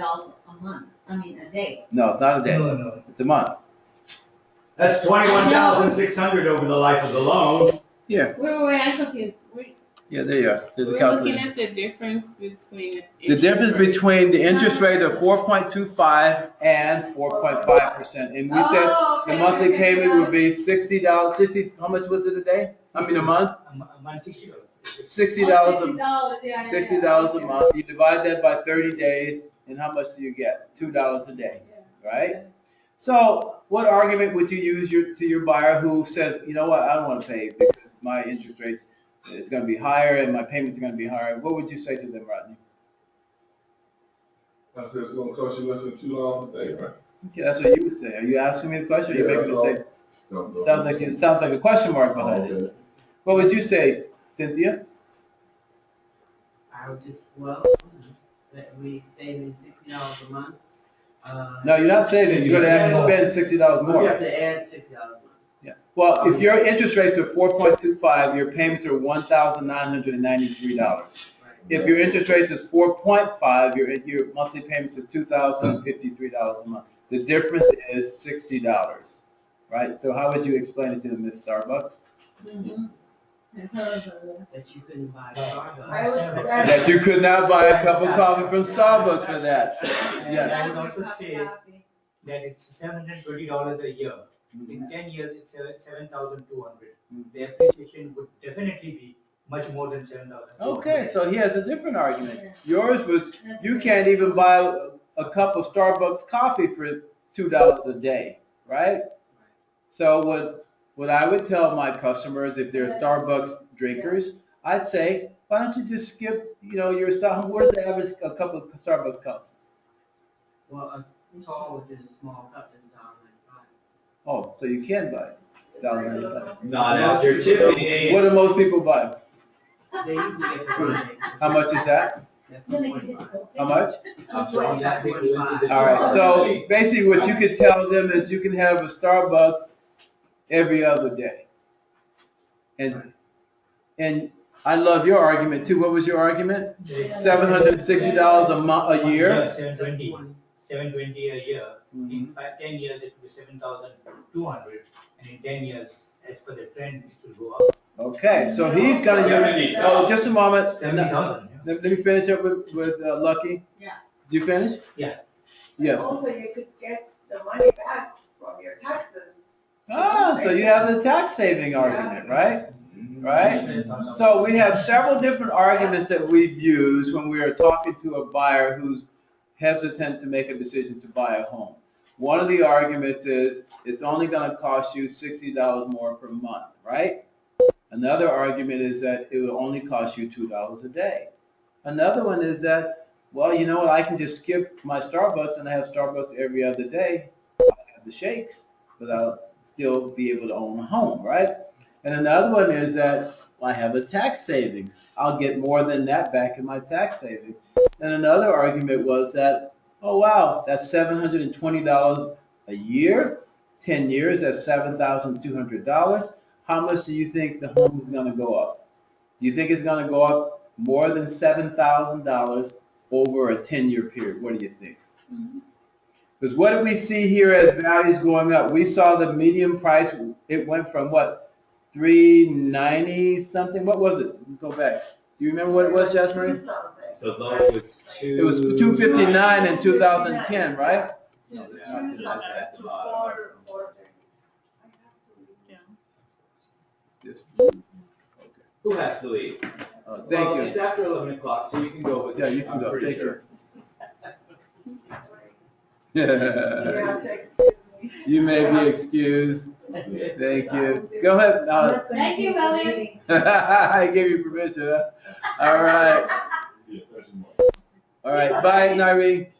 a month, a day. No, it's not a day. No. It's a month. That's 21,600 over the life of the loan. Yeah, Wait, I'm confused. yeah, there you are. There's a We're looking calculator. at the difference between. The difference between the interest rate of 4.25 and 4.5%. And we said Oh, the okay, monthly okay, payment would be gotcha. $60, how much was it a day? A month? A month, $60. $60 $60, yeah. $60 a month. You divide that by 30 days, and how much do you get? $2 a day, right? So what argument would you use to your buyer who says, you know what, I don't want to pay because my interest rate is going to be higher and my payments are going to be higher? What would you say to them, Rodney? I said it's gonna cost you less than $2 a day, right? Okay, that's what you would say. Are you asking me a question or are you Yeah, making a that's all. statement? No. Sounds like a question mark behind it. Okay. What would you say, Cynthia? I would just, well, that we saving $60 a month. No, you're not saving, you're gonna have to spend $60 We have more. to add $60 a month. Yeah. Well, if your interest rates are 4.25, your payments are $1,993. Right. If your interest rate is 4.5, your monthly payments is $2,053 a month. The difference is $60, right? So how would you explain it to them, Miss Starbucks? Mhm. And hers are- That you couldn't buy I Starbucks. would- That you could not buy a cup of coffee from Starbucks for that. And Yeah. I would also say that it's $720 a year. In 10 years, it's 7,200. The appreciation would definitely be much more than 7,200. Okay, so he has a different argument. Yours was, you can't even buy a cup of Starbucks coffee for $2 a day, right? So what I would tell my customers, if they're Starbucks drinkers, I'd say, why don't you just skip, your Starbucks, what does the average a cup of Starbucks cost? Well, a tall, which is a small cup, is $1.95. Oh, so you can buy it. $1.95. Not after tipping. What do most people buy? They usually get the one. How much is that? That's It's gonna make it 25. difficult. How much? From that big into the All right, so basically what you could tell them is you can have a Starbucks every other day. And I love your argument too. What was your argument? $760 a year? Yeah, 720 a year. In 10 years, it will be 7,200. And in 10 years, as per the trend, it will go up. Okay, so he's gonna use, oh, just a moment. 70,000. Yeah. Let me finish up with Lucky. Yeah. Did you finish? Yeah. Yes. Also, you could get the money back from your taxes. Ah, so you have the tax saving argument, right? Right? So we have several different arguments that we've used when we are talking to a buyer who's hesitant to make a decision to buy a home. One of the arguments is it's only gonna cost you $60 more per month, right? Another argument is that it will only cost you $2 a day. Another one is that, well, you know what, I can just skip my Starbucks and I have Starbucks every other day. I have the shakes, but I'll still be able to own a home, right? And another one is that I have a tax savings. I'll get more than that back in my tax savings. And another argument was that, oh wow, that's $720 a year, 10 years, that's $7,200. How much do you think the home is gonna go up? Do you think it's gonna go up more than $7,000 over a 10-year period? What do you think? Because what did we see here as values going up? We saw the median price, it went from what, 390 something? What was it? Go back. Do you remember what it was, Jasmine? Do something. The low was two. It was 259 in 2010, right? No, it's not, it's at the bottom. Yes. Who has to leave? Thank Well, you. It's after 11 o'clock, so you can go with Yeah, it. you can I'm go. pretty Thank you. sure. Yeah, excuse me. You may be excused. Thank you. Go ahead. Thank you, Elliot. I gave you permission, huh? All right. Yeah, thank you, Mark. All right. Bye, Nairi.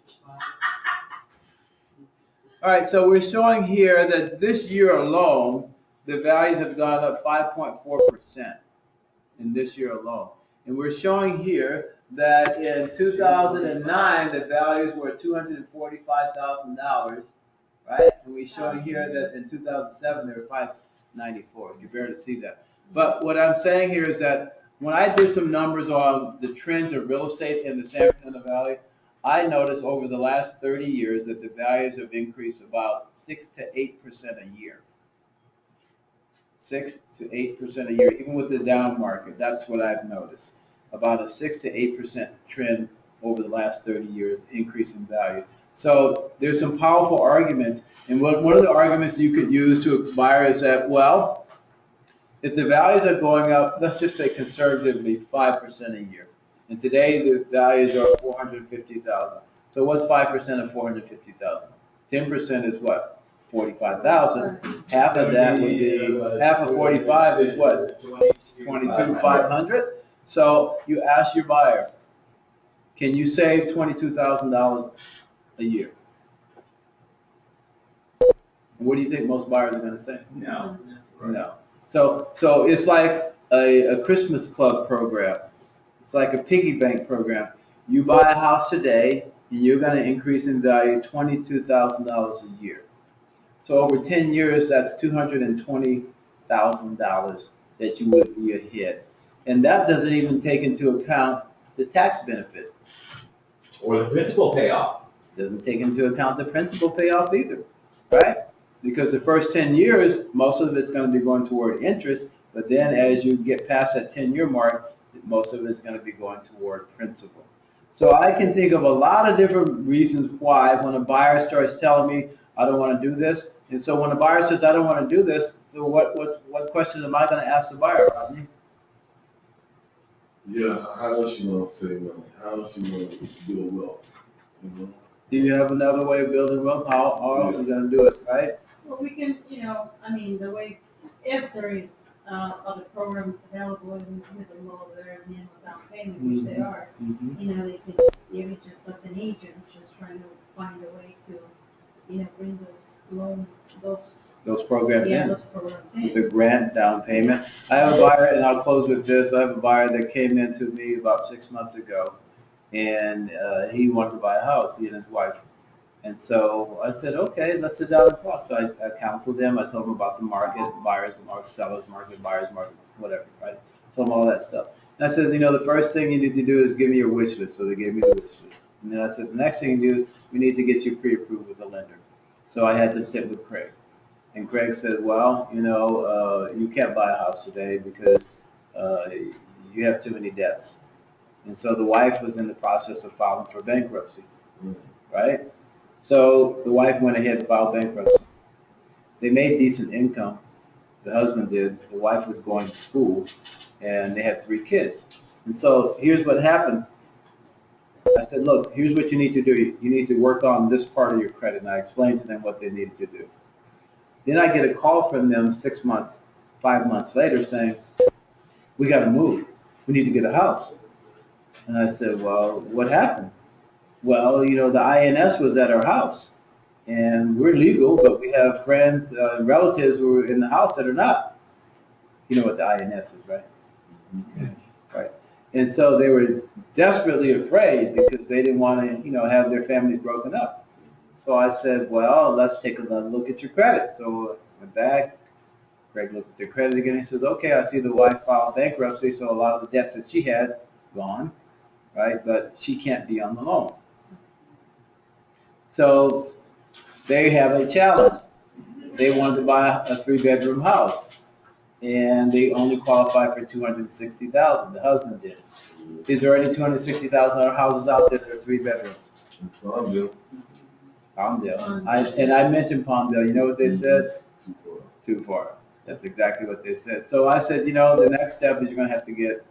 All right. So we're showing here that this year alone, the values have gone up 5.4% in this year alone. And we're showing here that in 2009, the values were $245,000, right? And we're showing here that in 2007, they were 594. You can barely see that. But what I'm saying here is that when I did some numbers on the trends of real estate in the San Fernando Valley, I noticed over the last 30 years that the values have increased about 6 to 8% a year. 6 to 8% a year, even with the down market. That's what I've noticed. About a 6 to 8% trend over the last 30 years, increase in value. So there's some powerful arguments. And one of the arguments you could use to a buyer is that, well, if the values are going up, let's just say conservatively 5% a year. And today the values are 450,000. So what's 5% of 450,000? 10% is what? 45,000. Half of that would be, half of 45 is what? 22,500. So you ask your buyer, can you save $22,000 a year? What do you think most buyers are going to say? No. No. So it's like a Christmas club program. It's like a piggy bank program. You buy a house today, and you're going to increase in value $22,000 a year. So over 10 years, that's $220,000 that you would be ahead. And that doesn't even take into account the tax benefit. Or the principal payoff. Doesn't take into account the principal payoff either, right? Because the first 10 years, most of it's going to be going toward interest, but then as you get past that 10-year mark, most of it's going to be going toward principal. So I can think of a lot of different reasons why when a buyer starts telling me, I don't want to do this. And so when a buyer says, I don't want to do this, so what question am I going to ask the buyer, Rodney? Yeah, how else you want to save money? How else you want to build wealth? You know? Do you have another way of building wealth? How else are you going to do it, right? Well, we can, I mean, the way, if there is, other programs available with a lower minimum down payment, which they are, Mm-hmm. they could, you're just like an agent, just trying to find a way to, bring those loans, Those programs in. those programs With a in. grant down payment. I have a buyer, and I'll close with this. I have a buyer that came into me about 6 months ago, and he wanted to buy a house, he and his wife. And so I said, okay, let's sit down and talk. So I counseled them. I told them about the market, buyer's market, seller's market, buyer's market, whatever, right? Told them all that stuff. And I said, the first thing you need to do is give me your wish list. So they gave me the wish list. And then I said, the next thing you do, we need to get you pre-approved with a lender. So I had them sit with Craig. And Craig said, well, you can't buy a house today because you have too many debts. And so the wife was in the process of filing for bankruptcy, right? So the wife went ahead and filed bankruptcy. They made decent income. The husband did. The wife was going to school, and they had 3 kids. And so here's what happened. I said, look, here's what you need to do. You need to work on this part of your credit. And I explained to them what they needed to do. Then I get a call from them 6 months, 5 months later saying, we got to move. We need to get a house. And I said, well, what happened? Well, the INS was at our house. And we're legal, but we have friends, relatives who are in the house that are not. You know what the INS is, right? Right. And so they were desperately afraid because they didn't want to, have their families broken up. So I said, well, let's take another look at your credit. So I went back. Greg looked at their credit again. He says, okay, I see the wife filed bankruptcy, so a lot of the debts that she had gone, right? But she can't be on the loan. So they have a challenge. They wanted to buy a 3-bedroom house, and they only qualify for $260,000. The husband did. Is there any $260,000 houses out there that are 3 bedrooms? Palmdale. Palmdale. I mentioned Palmdale. You know what they said? Too far. That's exactly what they said. So I said, the next step is you're going to have to get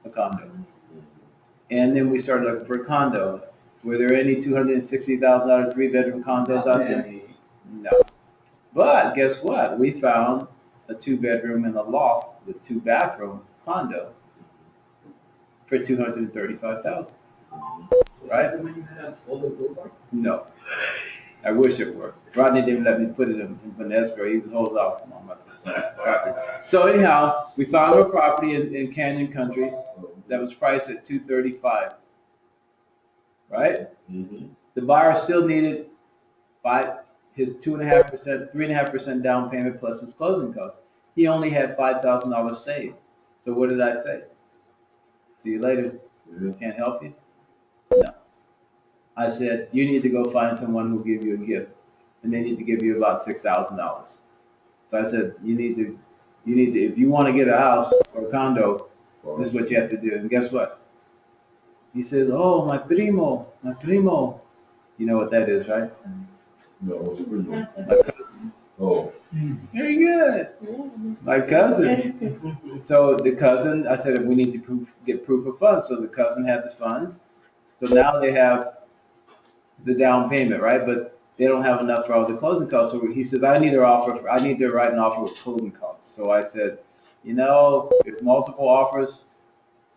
a condo. And then we started looking for a condo. Were there any $260,000 three-bedroom condos out there? No. But guess what? We found a 2-bedroom and a loft with 2-bathroom condo for $235,000. Right? No. I wish it were. Rodney didn't let me put it in escrow. He was holding off on my property. So anyhow, we found a property in Canyon Country that was priced at $235,000. Right? Mm-hmm. The buyer still needed his 2.5%, 3.5% down payment plus his closing costs. He only had $5,000 saved. So what did I say? See you later. Can't help you? No. I said, you need to go find someone who'll give you a gift, and they need to give you about $6,000. So I said, you need to, if you want to get a house or a condo, this is what you have to do. And guess what? He says, oh, my primo. You know what that is, right? No, what's it been? My cousin. Oh. Very good. My cousin. So the cousin, I said, we need to get proof of funds. So the cousin had the funds. So now they have the down payment, right? But they don't have enough for all the closing costs. So he says, I need to write an offer with closing costs. So I said, if multiple offers,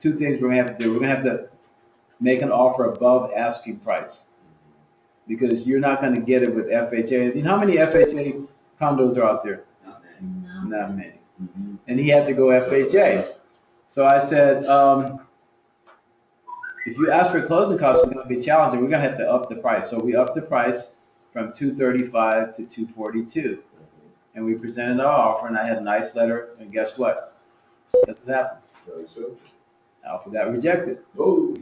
2 things we're gonna have to do. We're gonna have to make an offer above asking price, because you're not gonna get it with FHA. You know how many FHA condos are out there? Not many. Mm-hmm. And he had to go FHA. So I said, if you ask for closing costs, it's going to be challenging. We're going to have to up the price. So we upped the price from $235,000 to $242,000. And we presented our offer, and I had a nice letter. And guess what? Guess what happened? Alpha got rejected. Oh.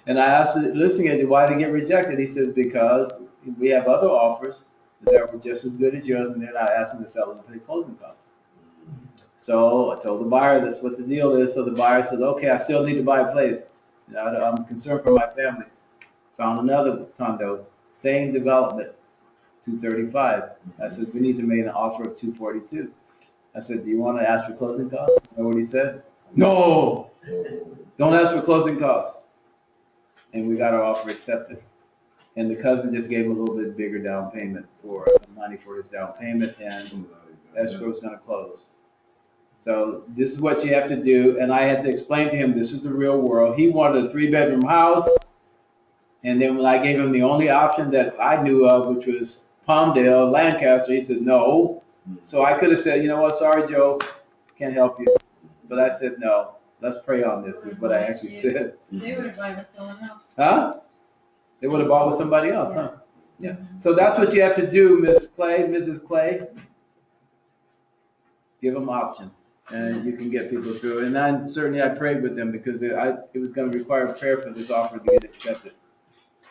And I asked the listing agent, why did it get rejected? He says, because we have other offers that were just as good as yours, and they're not asking the seller to pay closing costs. So I told the buyer that's what the deal is. So the buyer said, okay, I still need to buy a place. I'm concerned for my family. Found another condo, same development, $235,000. I said, we need to make an offer of $242,000. I said, do you want to ask for closing costs? You know what he said? No, don't ask for closing costs. And we got our offer accepted. And the cousin just gave him a little bit bigger down payment for money for his down payment, and escrow is going to close. So this is what you have to do, and I had to explain to him this is the real world. He wanted a 3-bedroom house, and then when I gave him the only option that I knew of, which was Palmdale, Lancaster, he said no. So I could have said, you know what, sorry Joe, can't help you. But I said no, let's pray on this, is what I actually said. They would have bought with someone else. Huh? They would have bought with somebody else, huh? Yeah. So that's what you have to do, Mrs. Clay. Give them options, and you can get people through. And I prayed with them, because it was going to require prayer for this offer to get accepted.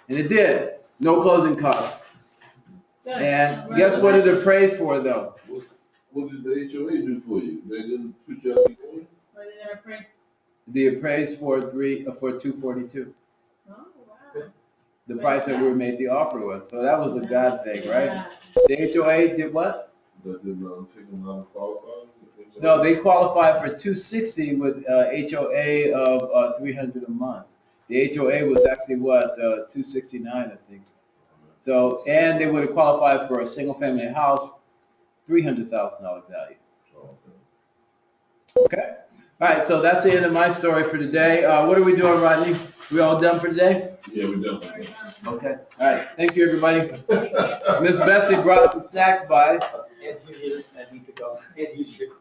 And it did. No closing costs. Good. And guess what it appraised for, though? What did the HOA do for you? They didn't put you up in going? What did that appraise? The appraised for $242,000. Oh, wow. The price that we made the offer was. So that was a God thing, right? Yeah. The HOA did what? That did not take them out of qualifying? No, they qualified for $260,000 with HOA of $300 a month. The HOA was actually what, $269,000, I think. So, and they would have qualified for a single-family house, $300,000 value. Okay. All right. So that's the end of my story for today. What are we doing, Rodney? We all done for today? Yeah, we done. Okay. All right. Thank you, everybody. Miss Bessie brought some snacks by. As usual, I need to talk, as usual.